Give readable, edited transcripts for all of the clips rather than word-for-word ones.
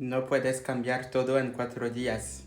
No puedes cambiar todo en 4 días.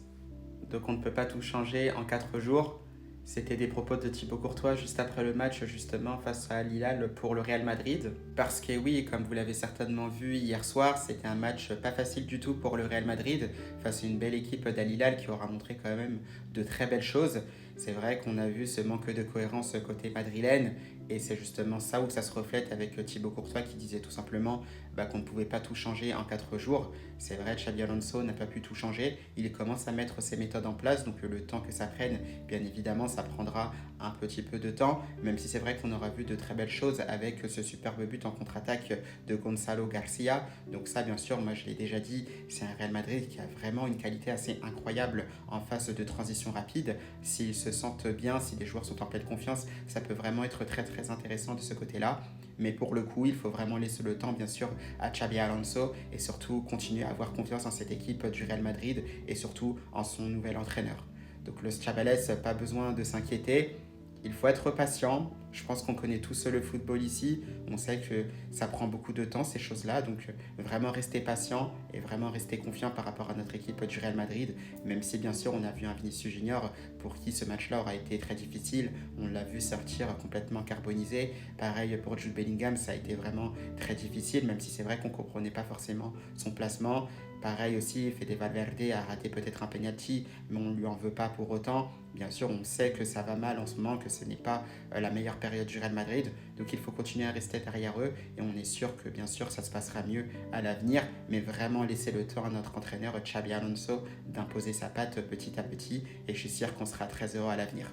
Donc on ne peut pas tout changer en 4 jours. C'était des propos de Thibaut Courtois juste après le match justement face à Al-Hilal pour le Real Madrid. Parce que oui, comme vous l'avez certainement vu hier soir, c'était un match pas facile du tout pour le Real Madrid face à une belle équipe d'Al-Hilal qui aura montré quand même de très belles choses. C'est vrai qu'on a vu ce manque de cohérence côté madrilène et c'est justement ça où ça se reflète avec Thibaut Courtois qui disait tout simplement qu'on ne pouvait pas tout changer en 4 jours. C'est vrai, Xabi Alonso n'a pas pu tout changer. Il commence à mettre ses méthodes en place, donc le temps que ça prenne, bien évidemment, ça prendra un petit peu de temps, même si c'est vrai qu'on aura vu de très belles choses avec ce superbe but en contre-attaque de Gonzalo Garcia. Donc ça, bien sûr, moi je l'ai déjà dit, c'est un Real Madrid qui a vraiment une qualité assez incroyable en phase de transition rapide. S'ils se sentent bien, si les joueurs sont en pleine confiance, ça peut vraiment être très très intéressant de ce côté-là. Mais pour le coup, il faut vraiment laisser le temps, bien sûr, à Xabi Alonso et surtout continuer à avoir confiance en cette équipe du Real Madrid et surtout en son nouvel entraîneur. Donc le Chavales, pas besoin de s'inquiéter. Il faut être patient. Je pense qu'on connaît tous le football ici. On sait que ça prend beaucoup de temps, ces choses-là. Donc, vraiment rester patient et vraiment rester confiant par rapport à notre équipe du Real Madrid. Même si, bien sûr, on a vu un Vinicius Junior pour qui ce match-là aura été très difficile. On l'a vu sortir complètement carbonisé. Pareil pour Jude Bellingham, ça a été vraiment très difficile, même si c'est vrai qu'on ne comprenait pas forcément son placement. Pareil aussi, Fede Valverde a raté peut-être un penalty, mais on ne lui en veut pas pour autant. Bien sûr, on sait que ça va mal en ce moment, que ce n'est pas la meilleure période du Real Madrid. Donc il faut continuer à rester derrière eux et on est sûr que bien sûr ça se passera mieux à l'avenir. Mais vraiment laisser le temps à notre entraîneur Xabi Alonso d'imposer sa patte petit à petit et je suis sûr qu'on sera très heureux à l'avenir.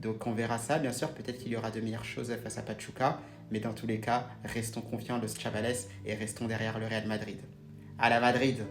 Donc on verra ça, bien sûr, peut-être qu'il y aura de meilleures choses face à Pachuca, mais dans tous les cas, restons confiants de ce Chavales et restons derrière le Real Madrid. À la Madrid!